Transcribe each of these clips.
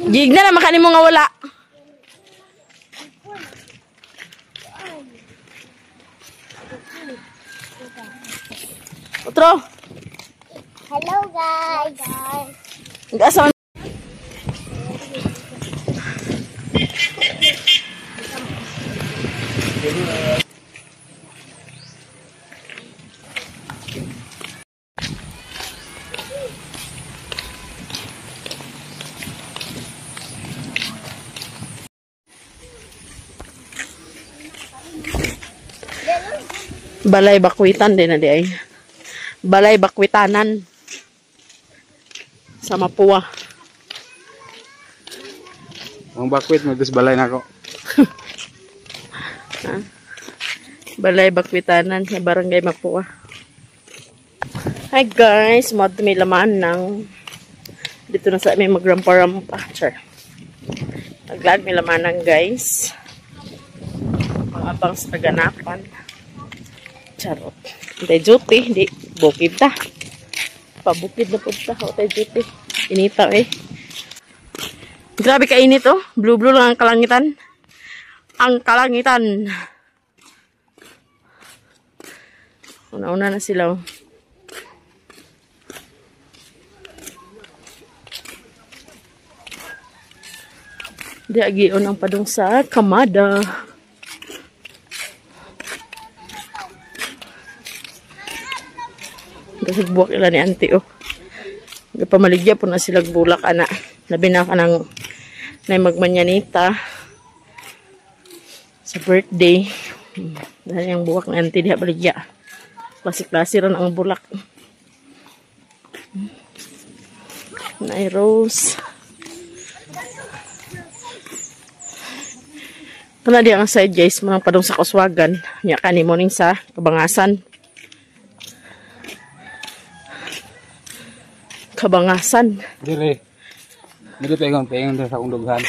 Gig na naman kanin mo nga wala. Otro. Hello guys. Nag-asa. Balay Bakwitan din na di ay. Balay Bakwitanan sa Mapua. Ang bakwit magdus balay na ako. Balay Bakwitanan sa Barangay Mapua. Hi guys, may laman ng dito na sa amin magrampa-rampa. Char. Naglag may laman ng guys. Pang-abang sa kaganapan. Charot. Tay duty, di bukid ta. Pabukid na punta. O tay duty. Inita eh. Grabe kainit oh. Blue-blue lang ang kalangitan. Ang kalangitan. Una-una na sila oh. Di agion ang padung sa Kamada. Kasi buwak ila ni auntie oh. Pamaligya po na sila bulak ana. Labi na ka ng magmanyanita sa birthday. Dahil yung buwak ni auntie diha baligya. Klase-klase rin ang bulak. Nay rose. Kana di ang side guys, manang padung sa Kuswagan. Nya kani morning sa Kabangasan. Kabangasan. Dire. Dili pegang sa akong dughan.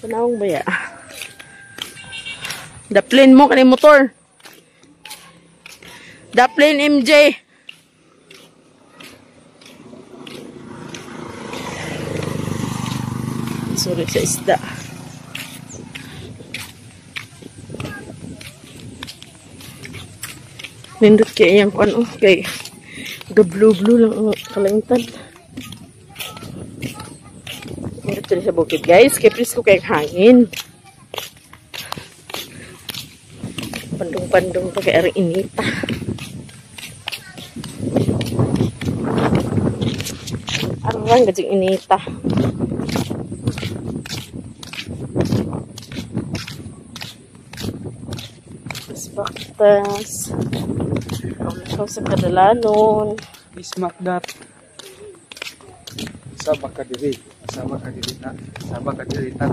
Panawang ba ya? Daplin mo kanay motor. Daplin MJ. Sorry sa isda. Nindot kaya yung ano kay blue lang ang kalangitan. Nindot rin sa bukid guys. Kaya presko kaya hangin. Pandong-pandong pa kaya rin inita. Arang gajing inita. Baktas. Ikaw sa kadalanon. Ismak dat. Sabak ka diri. Sabak ka dirita. Sabak ka dirita.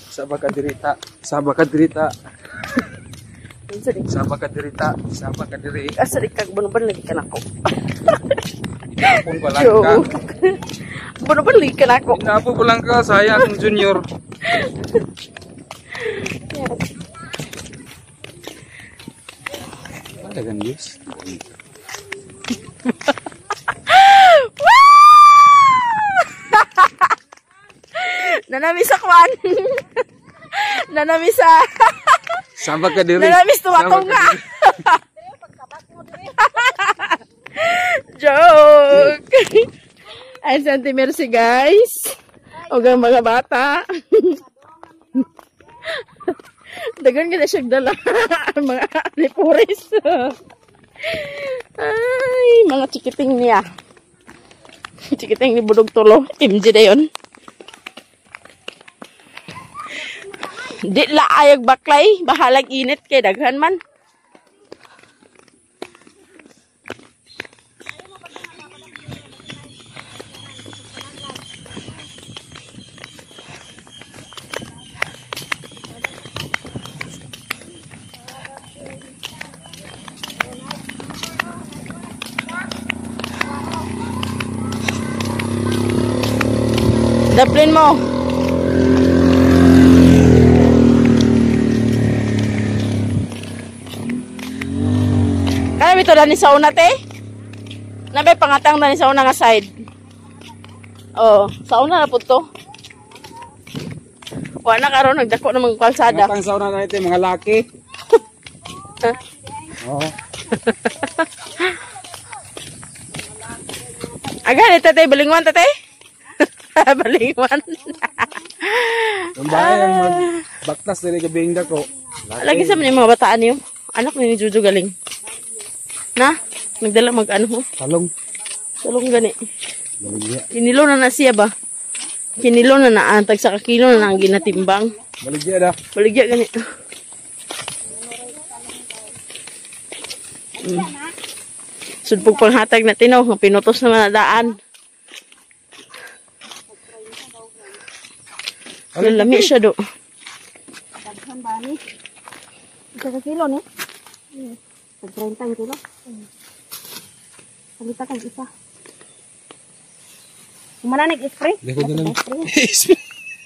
Sabak ka dirita. Sabak ka dirita. Sabak ka dirita. Sabak ka diri. Asa di kag bunuban lagi ka nako. Inapon ko lang ka. Bunuban lagi ka nako. Inapon ko lang ka. Sayang junior. Dagan yes. Nanami sa kwan. Nanami sa Sabak ka diri. Nanami sa tuwatong nga. Joke. Ay, Santi Mercy guys. O ang mga bata. Dagan gina siya dala. Mga lipuris. Ay, mga chikiting niya. Chikiting ni Budog Tulo. MJ na yun. Di la ayag baklay. Bahalag init kay daghan man. Daplin mo. Kaya ito dani sa una, te? Nabay pangatang dani sa una nga side. Oh, sa una na po to. Wala karon nagdako ng mga kalsada. Matang sa una na ito, mga laki. Oo. Aga, ito tayo, balingwan, tatay. Balingwan. Kung bahay ang magbaktas dili ka bingda ko. Lagi sa mga mga bataan niyo. Anak ni Jojo galing. Na? Nagdala mag-ano ho? Talong. Salong gani. Baligya. Kinilo na siya ba? Kinilo na tag sa kakilo na ang ginatimbang. Baligya da. Baligya gani. Sudpog panghatag na tinaw, pinutos naman na daan. Lami siya do. Daghan ba ni? Isa ka kilo ni? Tag 30 kilo. Salita kang isa. Kumana nag-spray? Deko na lang.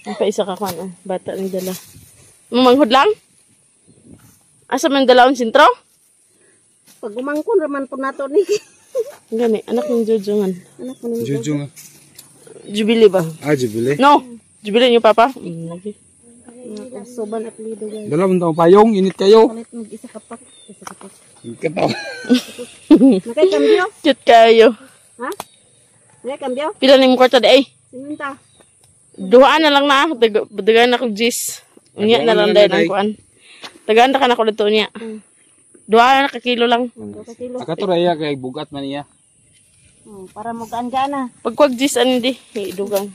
Ang pa isa ka kwan, bata ng dala. Mamanghod lang? Asa man dalaon sintro? Pag umangkon raman po nato ni. Gani, anak ng Jojo man. Anak ko ni. Juju nga. Jubilee ba? Ah, jubile. No! Jubilee niyo papa? Lagi. Soban at lido guys. Dala mo tao payong, init kayo. Palit mo isa kapak. Isa kapak. Kataw. Nakay kambyo? Cute kayo. Ha? Nakay kambyo? Pila ni mo kwarta day? Sinunta. Duhaan na lang na. Dagaan na kong gis. Unya na lang dahil ang kuan. Tagaan na ka na ko dito niya. Duhaan na kakilo lang. 2 kilo. Akaturaya kay bugat man niya. Para mo gaan-gana. Pagkwag gis ano di. Dugang.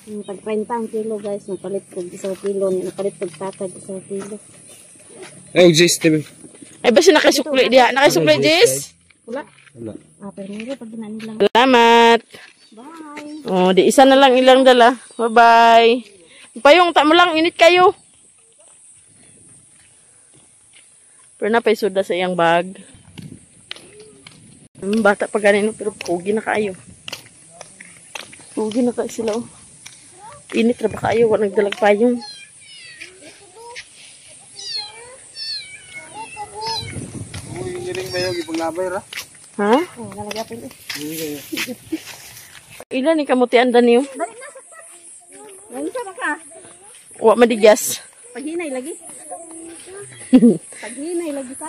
Tag 30 ang kilo guys. Napalit ko 1 kilo. Napalit ko tatag 1 kilo. Ay, Jis, TV. Ay basi nakasukli diha. Nakasukli gis? Wala. Wala. Pero meron pag ginaan nilang. Salamat. Bye. Oh, di isa na lang ilang dala. Bye-bye. Payong, tamo lang. Init kayo. Pero na pa'y suda sa iyang bag. Bata pa ganino pero pugi na kayo. Pugi na kayo sila oh. Init na ba kayo? Walang nagdalag payong. Uy, hiling ba yung ipanglabay ra? Ha? Nalagapin eh. Ilan ni kamutian niyo? Ano sa baka? Wa madigas. Paghinay lagi. Paghinay lagi ka.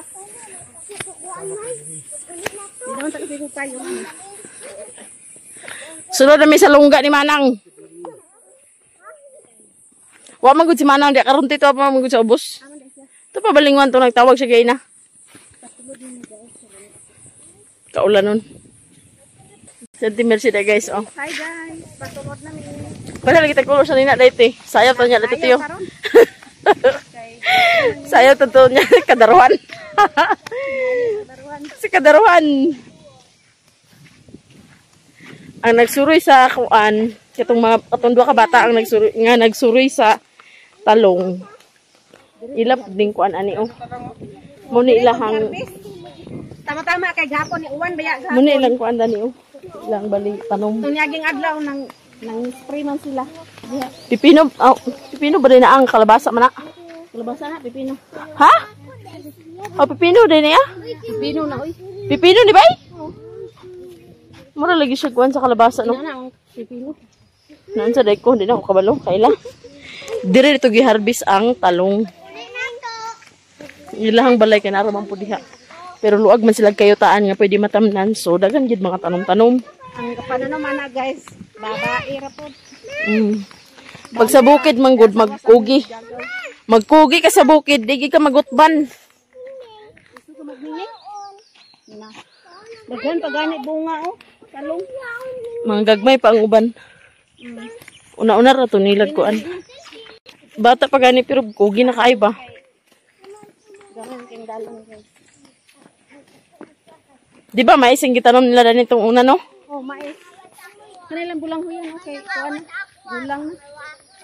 Hindi naman tayo tayo. Sunod na may salungga ni Manang. Wa magud si Manang di karon tito pa magud sa ubos. Ito pa balingwan to nagtawag siya gay na. Kaulan nun. Santi Mercy da guys oh. Hi guys, patungod na mi. Wala lagi tagkulo sa nina dito. Sayaw to niya dito tiyo. Sayaw to niya kadaruhan. Si kadaruhan. Ang nagsuroy sa kuan, katong mga katong duha ka bata ang nagsuroy sa talong. Ilap ding kuan ani oh. Muni ilahang Tama-tama kay gapon ni Uwan baya gapon. muni ilang kuan dani oh. Ilang bali tanom. Tunyaging adlaw nang spray man sila. Diha. Pipino, oh, pipino ba din na ang kalabasa man na? Kalabasa na pipino. Ha? Oh, pipino din niya? Pipino na oy. Pipino di bay? Mura lagi siya kuan sa kalabasa no. Na ang pipino. Naan sa day ko, hindi na ako kabalo. Kaila. Dire dito gi-harvest ang talong. Ilahang balay kay naraman po diha. Pero luag man sila kayotaan nga pwede matamnan. So dagan gid mga tanom-tanom. Ang paano man na guys, babae ra pod. Pag sa bukid manggod magkugi. Magkugi ka sa bukid, di ka magutban. Gusto ko magmingin? Na. Daghan pa gani bunga oh. Talong. Mga gagmay pa ang uban. Una-una ra to nilag kuan. Bata pa gani pero kugi na kaay ba? Daghan king dalong guys. Di ba maising gitanom nila dani itong una no? Oh, mais. Kanilang bulang huyan okay. Kuan. Bulang na.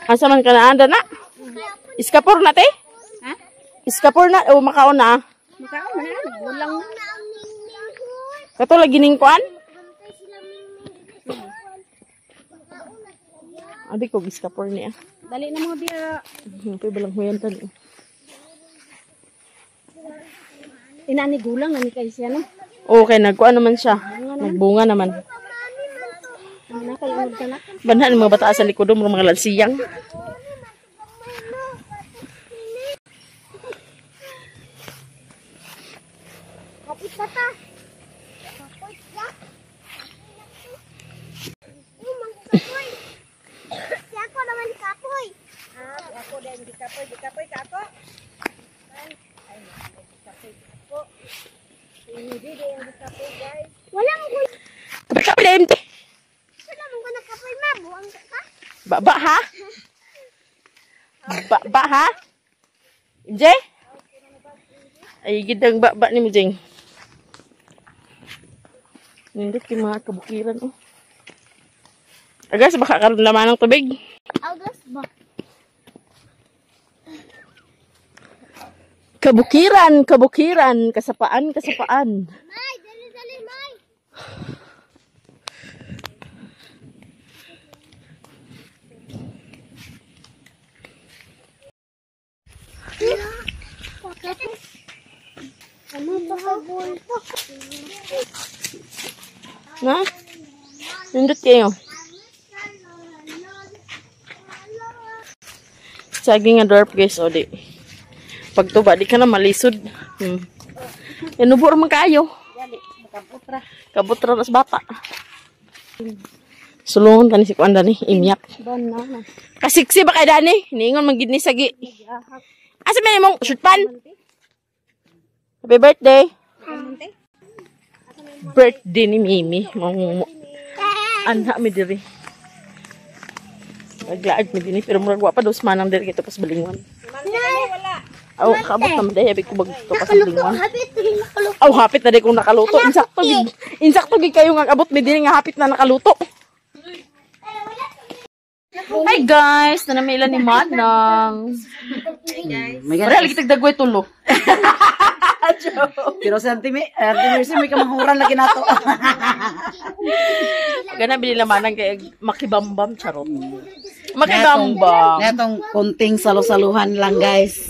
Asa man ka na anda na? Iskapor na te? Ha? Iskapor na o makaon na? Makaon man na bulang na. Kato lagi ning kuan? Abi ko iskapor niya. Dali na mo dia. Pwede balang huyan tani. Inani gulang na ni kay siya no. Okay, nagkuha naman siya. Nagbunga naman. Ano kayo ka na? Banhan mga bata sa likod mo mga lansiyang. Kapit ka ta. Kapit ka. Kapoy. Si ako naman kapoy. Ako din di kapoy ka ako. Wala mo ko. Kapoy na empty. Wala mo ko nakapoy ma. Buang ka. Ba ha? Ba ha? MJ? Ay gidang ba ni mo jeng. Nindot yung mga kabukiran oh. Agas baka karon laman ng tubig. Agas ba? Kabukiran, kasapaan. May, dali, may. Ano ba habol? Na? Nindot kayo. Saging nga dwarf guys, o di. Pagtuba, di ka na malisod. Inubor man kayo. Kabutra tas bata. Sulungan tani si Kuan Dani, imyak. Ban na. Kasiksi ba kay Dani? Niingon man gid ni sagi. Asa may mong shoot pan? Happy birthday. Birthday ni Mimi. Anha mi diri. Naglaag mi dinhi pero murag wa pa dos manang diri kita pas balingon. Aw, kabot naman dahil habig ko bagto pa sa lingwan. Aw, hapit na dahil kung nakaluto. Insakto gid kayo nga abot. May din nga hapit na nakaluto. Hi guys! Nanamila ni Manang. Mara, lagi tagdagway tulo. Pero sa antimersi may kamanghuran lagi nato. Gana binila Manang kaya makibambam charot. Makibambam. Netong konting salu-saluhan lang guys.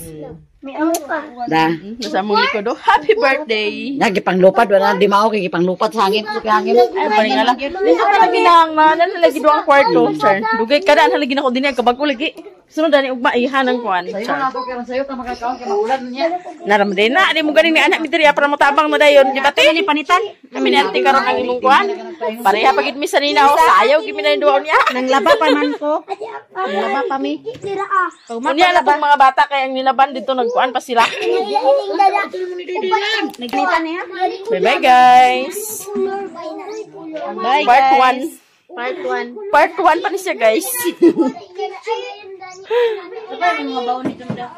Da. Nasa mong likod do. Happy birthday! Nagipanglupad wala di mao kay gipanglupad sa hangin hangin. Ay, paring nga lang. Dito ka lagi nang lagi doang kwarto. Sir, dugay ka na lagi na ko din ang kabag ko lagi. Sunod na ni ugma ihanan ko an. Sayo na to karon sayo ta makakaon kay maulan niya. Naram din na, di mo ganing ni anak mi diri para matabang mo dayon, di ba te? Ni panitan. Kami nanti karon ang imong kuan. Pareha pagid mi sanina o sayaw gimi na duaw niya. Nang laba pa man ko. Nang laba pa mi. Unya na tong mga bata kay ang nilaban dito nagkuan pa sila. Naglitan niya. Bye-bye guys. Bye Part 1. Part 1. Part 1 pa ni siya guys. Ano ba yung mga baon nito daw?